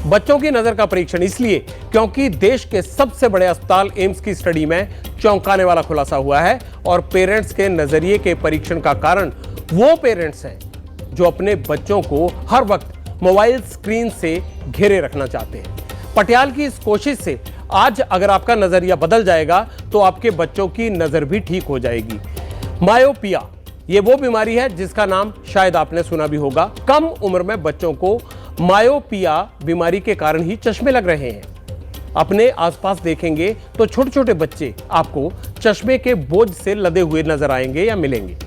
बच्चों की नजर का परीक्षण इसलिए क्योंकि देश के सबसे बड़े अस्पताल एम्स की स्टडी में चौंकाने वाला खुलासा हुआ है और पेरेंट्स के नजरिए के परीक्षण का कारण वो पेरेंट्स हैं जो अपने बच्चों को हर वक्त मोबाइल स्क्रीन से घेरे रखना चाहते हैं। पटियाल की इस कोशिश से आज अगर आपका नजरिया बदल जाएगा तो आपके बच्चों की नजर भी ठीक हो जाएगी। मायोपिया ये वो बीमारी है जिसका नाम शायद आपने सुना भी होगा। कम उम्र में बच्चों को मायोपिया बीमारी के कारण ही चश्मे लग रहे हैं। अपने आसपास देखेंगे तो छोटे छोटे बच्चे आपको चश्मे के बोझ से लदे हुए नजर आएंगे या मिलेंगे।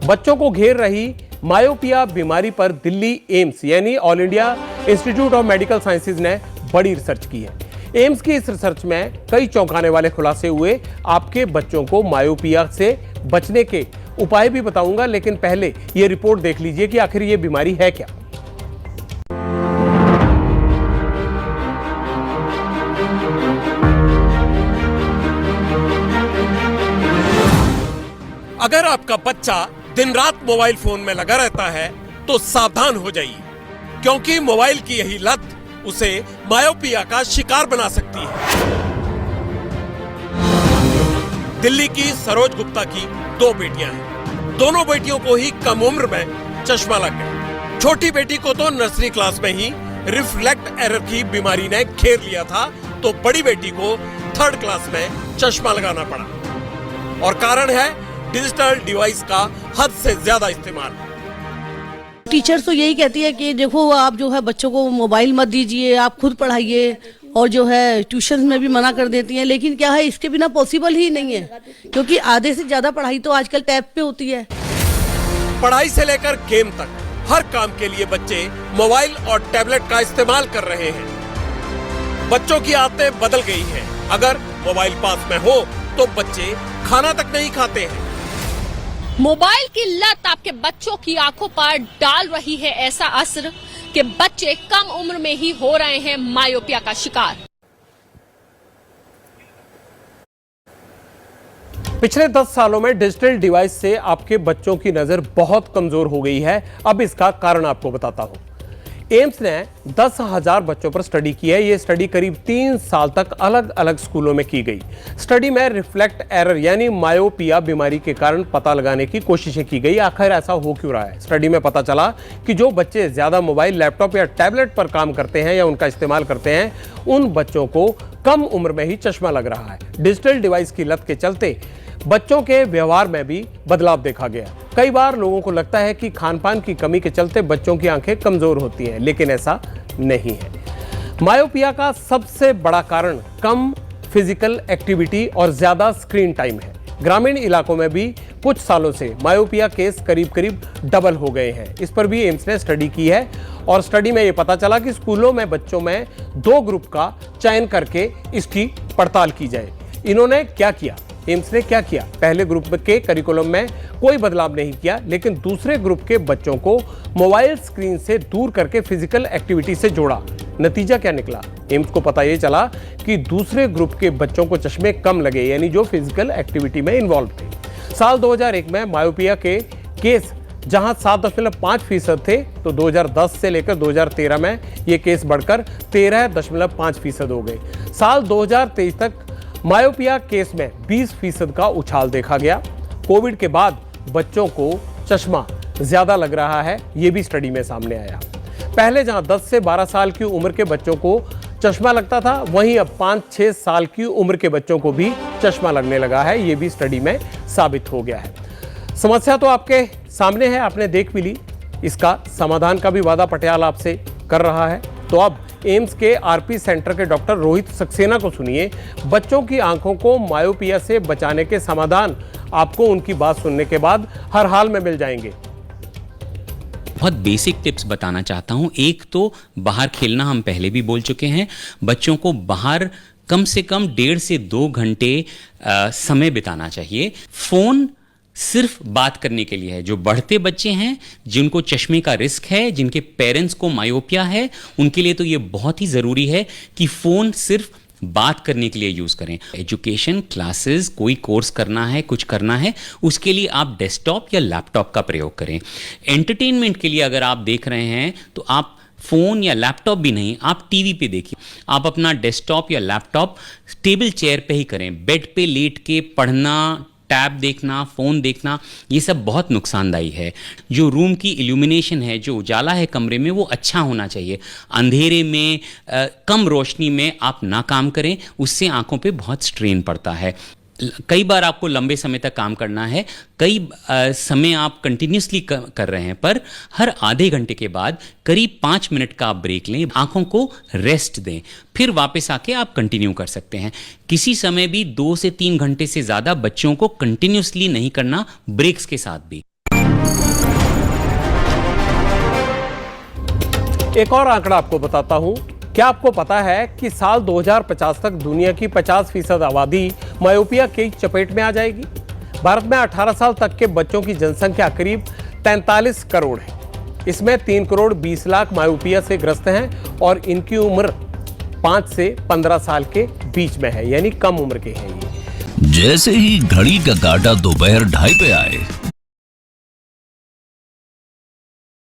बच्चों को घेर रही मायोपिया बीमारी पर दिल्ली एम्स यानी all India institute of medical sciences ने बड़ी रिसर्च की है। एम्स की इस रिसर्च में कई चौंकाने वाले खुलासे हुए। आपके बच्चों को मायोपिया से बचने के उपाय भी बताऊंगा, लेकिन पहले यह रिपोर्ट देख लीजिए कि आखिर यह बीमारी है क्या। अगर आपका बच्चा दिन रात मोबाइल फोन में लगा रहता है तो सावधान हो जाइए, क्योंकि मोबाइल की यही लत उसे मायोपिया का शिकार बना सकती है। दिल्ली की सरोज गुप्ता की 2 बेटियां हैं। दोनों बेटियों को ही कम उम्र में चश्मा लग गया। छोटी बेटी को तो नर्सरी क्लास में ही रिफ्लेक्ट एरर की बीमारी ने घेर लिया था, तो बड़ी बेटी को 3rd क्लास में चश्मा लगाना पड़ा। और कारण है डिजिटल डिवाइस का हद से ज्यादा इस्तेमाल। टीचर्स तो यही कहती है कि देखो आप जो है बच्चों को मोबाइल मत दीजिए, आप खुद पढ़ाइए, और जो है ट्यूशन में भी मना कर देती हैं। लेकिन क्या है, इसके बिना पॉसिबल ही नहीं है, क्योंकि आधे से ज्यादा पढ़ाई तो आजकल टैब पे होती है। पढ़ाई से लेकर गेम तक हर काम के लिए बच्चे मोबाइल और टैबलेट का इस्तेमाल कर रहे हैं। बच्चों की आदतें बदल गई हैं। अगर मोबाइल पास में हो तो बच्चे खाना तक नहीं खाते हैं। मोबाइल की लत आपके बच्चों की आंखों पर डाल रही है ऐसा असर कि बच्चे कम उम्र में ही हो रहे हैं मायोपिया का शिकार। पिछले 10 सालों में डिजिटल डिवाइस से आपके बच्चों की नजर बहुत कमजोर हो गई है। अब इसका कारण आपको बताता हूं। एम्स ने 10,000 बच्चों पर स्टडी की है। यह स्टडी करीब 3 साल तक अलग अलग स्कूलों में की गई। स्टडी में रिफ्लेक्ट एरर यानी मायोपिया बीमारी के कारण पता लगाने की कोशिशें की गई। आखिर ऐसा हो क्यों रहा है? स्टडी में पता चला कि जो बच्चे ज्यादा मोबाइल, लैपटॉप या टैबलेट पर काम करते हैं या उनका इस्तेमाल करते हैं, उन बच्चों को कम उम्र में ही चश्मा लग रहा है। डिजिटल डिवाइस की लत के चलते बच्चों के व्यवहार में भी बदलाव देखा गया। कई बार लोगों को लगता है कि खान-पान की कमी के चलते बच्चों की आंखें कमजोर होती हैं, लेकिन ऐसा नहीं है। मायोपिया का सबसे बड़ा कारण कम फिजिकल एक्टिविटी और ज्यादा स्क्रीन टाइम है। ग्रामीण इलाकों में भी कुछ सालों से मायोपिया केस करीब डबल हो गए हैं। इस पर भी एम्स ने स्टडी की है और स्टडी में यह पता चला कि स्कूलों में बच्चों में 2 ग्रुप का चयन करके इसकी पड़ताल की जाए। इन्होंने क्या किया? एम्स ने क्या किया? पहले ग्रुप के करिकुलम में कोई बदलाव नहीं किया, लेकिन दूसरे ग्रुप के बच्चों को मोबाइल स्क्रीन से दूर करके फिजिकल एक्टिविटी से जोड़ा। नतीजा क्या निकला? एम्स को पता ये चला कि दूसरे ग्रुप के बच्चों को चश्मे कम लगे, यानी जो फिजिकल एक्टिविटी में इन्वॉल्व थे। साल 2001 में मायोपिया के केस जहां 7.5% थे, तो 2010 से लेकर 2013 में ये केस बढ़कर 13.5% हो गए। साल 2023 तक मायोपिया केस में 20% का उछाल देखा गया। कोविड के बाद बच्चों को चश्मा ज्यादा लग रहा है, यह भी स्टडी में सामने आया। पहले जहां 10 से 12 साल की उम्र के बच्चों को चश्मा लगता था, वहीं अब 5-6 साल की उम्र के बच्चों को भी चश्मा लगने लगा है। यह भी स्टडी में साबित हो गया है। समस्या तो आपके सामने है, आपने देख भी ली। इसका समाधान का भी वादा पटियाल आपसे कर रहा है। तो अब एम्स के आरपी सेंटर के डॉक्टर रोहित सक्सेना को सुनिए। बच्चों की आंखों को मायोपिया से बचाने के समाधान आपको उनकी बात सुनने के बाद हर हाल में मिल जाएंगे। बहुत बेसिक टिप्स बताना चाहता हूं। एक तो बाहर खेलना, हम पहले भी बोल चुके हैं। बच्चों को बाहर कम से कम 1.5 से 2 घंटे समय बिताना चाहिए। फोन सिर्फ बात करने के लिए है। जो बढ़ते बच्चे हैं, जिनको चश्मे का रिस्क है, जिनके पेरेंट्स को मायोपिया है, उनके लिए तो ये बहुत ही ज़रूरी है कि फ़ोन सिर्फ बात करने के लिए यूज़ करें। एजुकेशन, क्लासेस, कोई कोर्स करना है, कुछ करना है, उसके लिए आप डेस्कटॉप या लैपटॉप का प्रयोग करें। एंटरटेनमेंट के लिए अगर आप देख रहे हैं तो आप फ़ोन या लैपटॉप भी नहीं, आप टीवी पे देखिए। आप अपना डेस्कटॉप या लैपटॉप टेबल चेयर पे ही करें। बेड पे लेट के पढ़ना, टैब देखना, फ़ोन देखना, ये सब बहुत नुकसानदायी है। जो रूम की इल्यूमिनेशन है, जो उजाला है कमरे में, वो अच्छा होना चाहिए। अंधेरे में कम रोशनी में आप ना काम करें, उससे आंखों पे बहुत स्ट्रेन पड़ता है। कई बार आपको लंबे समय तक काम करना है, कई समय आप कंटिन्यूसली कर रहे हैं, पर हर आधे घंटे के बाद करीब 5 मिनट का आप ब्रेक लें, आंखों को रेस्ट दें, फिर वापस आके आप कंटिन्यू कर सकते हैं। किसी समय भी 2 से 3 घंटे से ज़्यादा बच्चों को कंटिन्यूसली नहीं करना, ब्रेक्स के साथ भी। एक और आंकड़ा आपको बताता हूं। क्या आपको पता है कि साल 2050 तक दुनिया की 50% आबादी मायोपिया की चपेट में आ जाएगी? भारत में 18 साल तक के बच्चों की जनसंख्या करीब 43 करोड़ है। इसमें 3 करोड़ 20 लाख मायोपिया से ग्रस्त हैं और इनकी उम्र 5 से 15 साल के बीच में है, यानी कम उम्र के हैं ये। जैसे ही घड़ी का काटा दोपहर 2:30 पे आए,